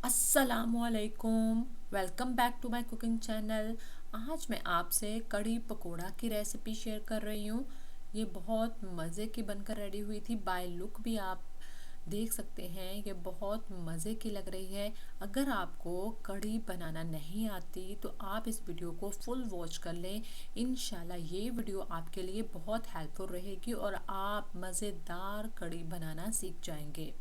अस्सलामुअलैकुम। Welcome back to my cooking channel. आज मैं आपसे कड़ी पकोड़ा की रेसिपी शेयर कर रही हूँ। ये बहुत मज़े की बनकर रेडी हुई थी। बाय लुक भी आप देख सकते हैं, ये बहुत मज़े की लग रही है। अगर आपको कड़ी बनाना नहीं आती तो आप इस वीडियो को फुल वॉच कर लें। इंशाल्लाह ये वीडियो आपके लिए बहुत हेल्पफुल रहेगी और आप मज़ेदार कड़ी बनाना सीख जाएंगे।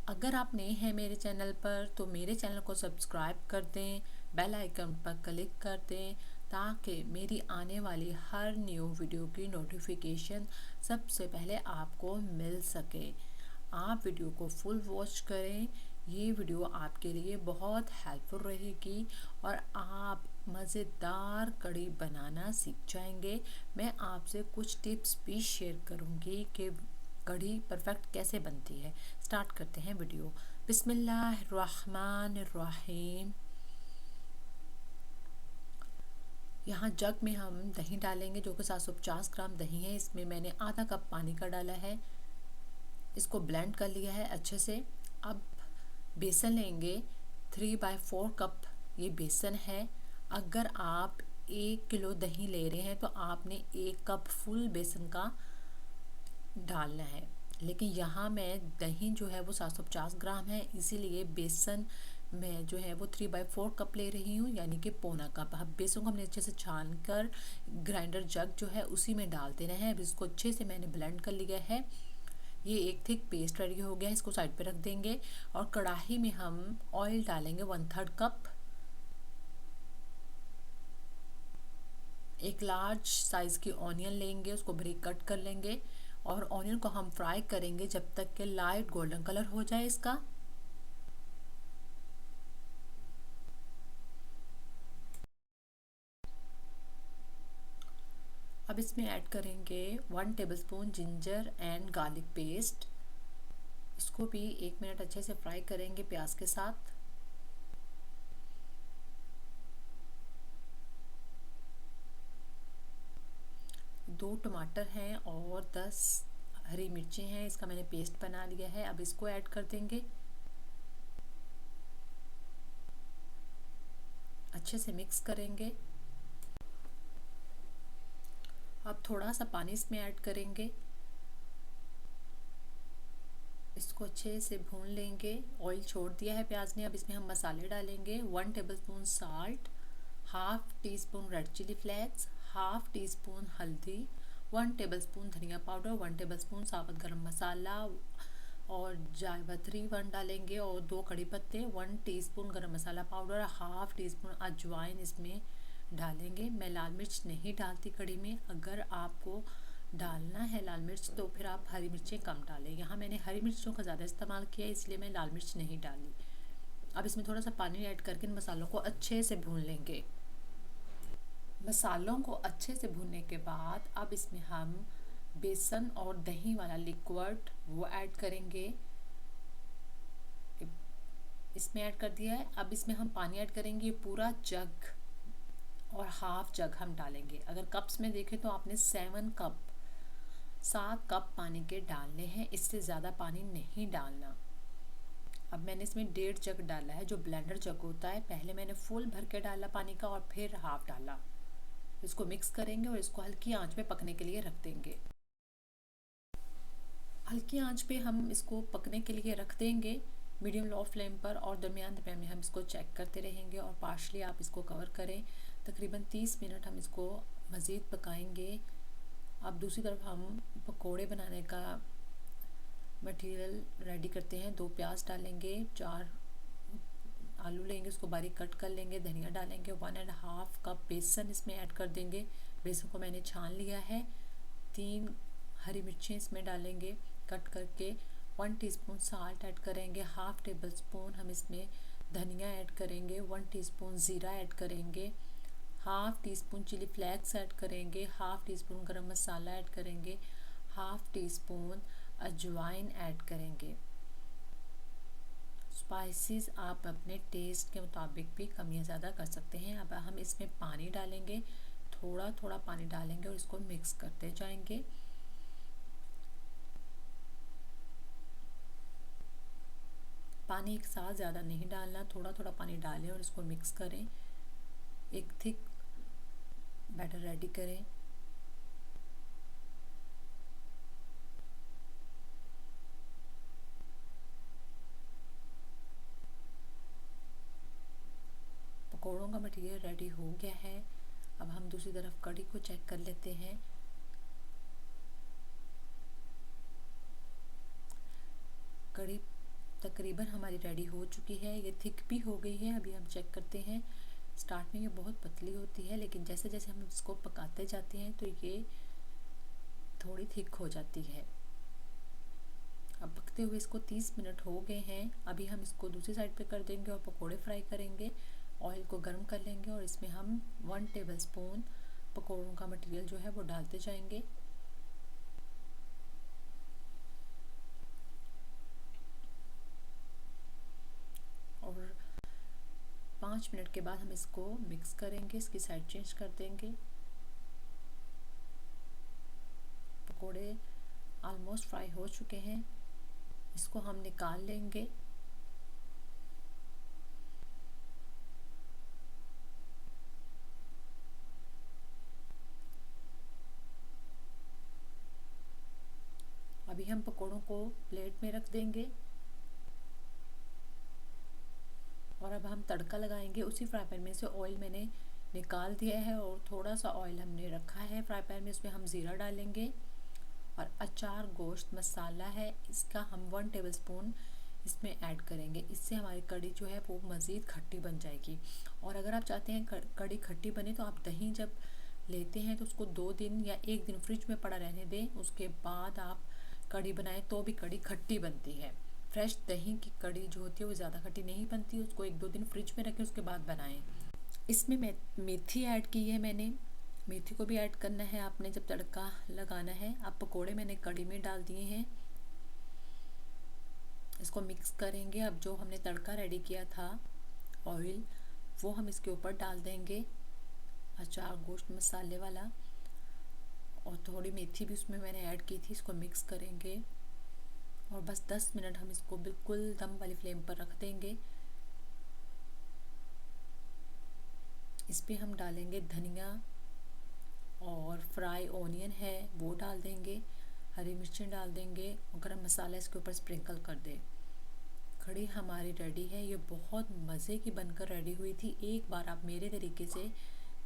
अगर आप नए हैं मेरे चैनल पर तो मेरे चैनल को सब्सक्राइब कर दें, बेल आइकन पर क्लिक कर दें ताकि मेरी आने वाली हर न्यू वीडियो की नोटिफिकेशन सबसे पहले आपको मिल सके। आप वीडियो को फुल वॉच करें। ये वीडियो आपके लिए बहुत हेल्पफुल रहेगी और आप मज़ेदार कड़ी बनाना सीख जाएंगे। मैं आपसे कुछ टिप्स भी शेयर करूंगी कि कढ़ी परफेक्ट कैसे बनती है। स्टार्ट करते हैं वीडियो। बिस्मिल्लाहिर्रहमानिर्रहीम। यहाँ जग में हम दही डालेंगे जो कि 750 ग्राम दही है। इसमें मैंने आधा कप पानी का डाला है। इसको ब्लेंड कर लिया है अच्छे से। अब बेसन लेंगे। 3/4 कप ये बेसन है। अगर आप 1 किलो दही ले रहे हैं तो आपने 1 कप फुल बेसन का डालना है। लेकिन यहाँ मैं दही जो है वो 750 ग्राम है, इसीलिए बेसन मैं जो है वो 3/4 कप ले रही हूँ, यानी कि पौना कप। अब बेसन को हमने अच्छे से छान कर ग्राइंडर जग जो है उसी में डाल देना है। अब इसको अच्छे से मैंने ब्लेंड कर लिया है। ये एक थिक पेस्ट रेडी हो गया है। इसको साइड पे रख देंगे और कढ़ाई में हम ऑयल डालेंगे 1/3 कप। एक लार्ज साइज़ की ऑनियन लेंगे, उसको बारीक कट कर लेंगे और ऑनियन को हम फ्राई करेंगे जब तक कि लाइट गोल्डन कलर हो जाए इसका। अब इसमें ऐड करेंगे 1 tablespoon ginger and garlic paste. इसको भी 1 मिनट अच्छे से फ्राई करेंगे प्याज के साथ। दो टमाटर हैं और 10 हरी मिर्चें हैं। इसका मैंने पेस्ट बना लिया है। अब इसको ऐड कर देंगे, अच्छे से मिक्स करेंगे। अब थोड़ा सा पानी इसमें ऐड करेंगे, इसको अच्छे से भून लेंगे। ऑयल छोड़ दिया है प्याज ने। अब इसमें हम मसाले डालेंगे। 1 tablespoon salt, half teaspoon red chilli flakes, half teaspoon हल्दी, 1 टेबलस्पून धनिया पाउडर, 1 टेबलस्पून साबुत गरम मसाला और जावित्री 1 डालेंगे और 2 कड़ी पत्ते, 1 टीस्पून गरम मसाला पाउडर, हाफ टी स्पून अजवाइन इसमें डालेंगे। मैं लाल मिर्च नहीं डालती कड़ी में। अगर आपको डालना है लाल मिर्च तो फिर आप हरी मिर्चें कम डालें। यहाँ मैंने हरी मिर्चों का ज़्यादा इस्तेमाल किया इसलिए मैं लाल मिर्च नहीं डाली। अब इसमें थोड़ा सा पानी ऐड करके इन मसालों को अच्छे से भून लेंगे। मसालों को अच्छे से भूनने के बाद अब इसमें हम बेसन और दही वाला लिक्विड वो ऐड करेंगे। इसमें ऐड कर दिया है। अब इसमें हम पानी ऐड करेंगे, पूरा जग और हाफ जग हम डालेंगे। अगर कप्स में देखें तो आपने 7 कप पानी के डालने हैं, इससे ज़्यादा पानी नहीं डालना। अब मैंने इसमें 1.5 जग डाला है, जो ब्लेंडर जग होता है। पहले मैंने फुल भर के डाला पानी का और फिर हाफ डाला। इसको मिक्स करेंगे और इसको हल्की आंच पे पकने के लिए रख देंगे। हल्की आंच पे हम इसको पकने के लिए रख देंगे, मीडियम लो फ्लेम पर, और दरमियान दरमियान में हम इसको चेक करते रहेंगे और पार्शली आप इसको कवर करें। तकरीबन 30 मिनट हम इसको मज़ीद पकाएंगे। अब दूसरी तरफ हम पकोड़े बनाने का मटेरियल रेडी करते हैं। 2 प्याज डालेंगे, 4 आलू लेंगे, उसको बारीक कट कर लेंगे, धनिया डालेंगे, 1.5 कप बेसन इसमें ऐड कर देंगे। बेसन को मैंने छान लिया है। 3 हरी मिर्चें इसमें डालेंगे कट करके। 1 टीस्पून साल्ट ऐड करेंगे, हाफ टेबल स्पून हम इसमें धनिया ऐड करेंगे, 1 टीस्पून ज़ीरा ऐड करेंगे, half teaspoon chilli flakes add करेंगे, हाफ टी स्पून गरम मसाला ऐड करेंगे, हाफ टी स्पून अजवाइन ऐड करेंगे। स्पाइसेस आप अपने टेस्ट के मुताबिक भी कम या ज़्यादा कर सकते हैं। अब हम इसमें पानी डालेंगे, थोड़ा थोड़ा पानी डालेंगे और इसको मिक्स करते जाएंगे। पानी एक साथ ज़्यादा नहीं डालना, थोड़ा थोड़ा पानी डालें और इसको मिक्स करें, एक थिक बैटर रेडी करें। पकौड़ों का मटेरियल रेडी हो गया है। अब हम दूसरी तरफ कढ़ी को चेक कर लेते हैं। कढ़ी तकरीबन हमारी रेडी हो चुकी है, ये थिक भी हो गई है। अभी हम चेक करते हैं। स्टार्ट में ये बहुत पतली होती है, लेकिन जैसे जैसे हम इसको पकाते जाते हैं तो ये थोड़ी थिक हो जाती है। अब पकते हुए इसको 30 मिनट हो गए हैं। अभी हम इसको दूसरी साइड पे कर देंगे और पकोड़े फ्राई करेंगे। ऑयल को गर्म कर लेंगे और इसमें हम 1 टेबलस्पून पकोड़ों का मटेरियल जो है वो डालते जाएंगे। और 5 मिनट के बाद हम इसको मिक्स करेंगे, इसकी साइड चेंज कर देंगे। पकोड़े ऑलमोस्ट फ्राई हो चुके हैं, इसको हम निकाल लेंगे। अभी हम पकोड़ों को प्लेट में रख देंगे और अब हम तड़का लगाएंगे। उसी फ्राई पैन में से ऑयल मैंने निकाल दिया है और थोड़ा सा ऑयल हमने रखा है फ्राई पैन में, इसमें हम ज़ीरा डालेंगे और अचार गोश्त मसाला है, इसका हम 1 टेबलस्पून इसमें ऐड करेंगे। इससे हमारी कढ़ी जो है वो मज़ीद खट्टी बन जाएगी। और अगर आप चाहते हैं कढ़ी खट्टी बने तो आप दही जब लेते हैं तो उसको 2 दिन या 1 दिन फ्रिज में पड़ा रहने दें, उसके बाद आप कढ़ी बनाएं तो भी कढ़ी खट्टी बनती है। फ्रेश दही की कढ़ी जो होती है वो ज़्यादा खट्टी नहीं बनती, उसको 1-2 दिन फ्रिज में रखें उसके बाद बनाएं। इसमें मेथी ऐड की है मैंने, मेथी को भी ऐड करना है आपने जब तड़का लगाना है। अब पकोड़े मैंने कढ़ी में डाल दिए हैं, इसको मिक्स करेंगे। अब जो हमने तड़का रेडी किया था ऑयल, वो हम इसके ऊपर डाल देंगे, अचार गोश्त मसाले वाला, और थोड़ी मेथी भी उसमें मैंने ऐड की थी। इसको मिक्स करेंगे और बस 10 मिनट हम इसको बिल्कुल दम वाली फ्लेम पर रख देंगे। इस पर हम डालेंगे धनिया और फ्राई ओनियन है वो डाल देंगे, हरी मिर्चें डाल देंगे और गरम मसाला इसके ऊपर स्प्रिंकल कर दे। कढ़ी हमारी रेडी है, ये बहुत मज़े की बनकर रेडी हुई थी। एक बार आप मेरे तरीके से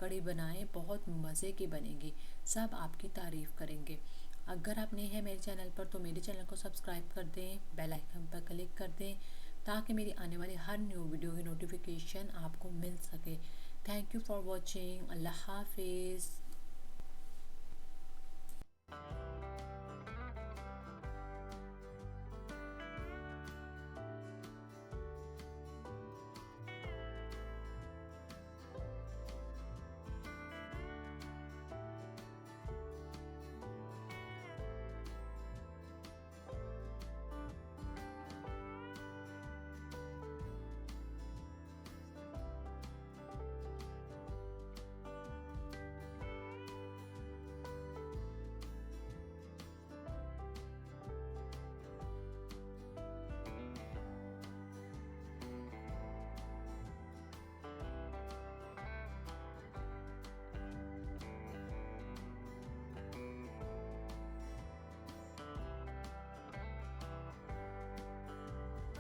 कढ़ी बनाएं, बहुत मज़े की बनेगी, सब आपकी तारीफ़ करेंगे। अगर आप नए हैं मेरे चैनल पर तो मेरे चैनल को सब्सक्राइब कर दें, बेल आइकन पर क्लिक कर दें ताकि मेरी आने वाली हर न्यू वीडियो की नोटिफिकेशन आपको मिल सके। Thank you for watching. अल्लाह हाफिज़।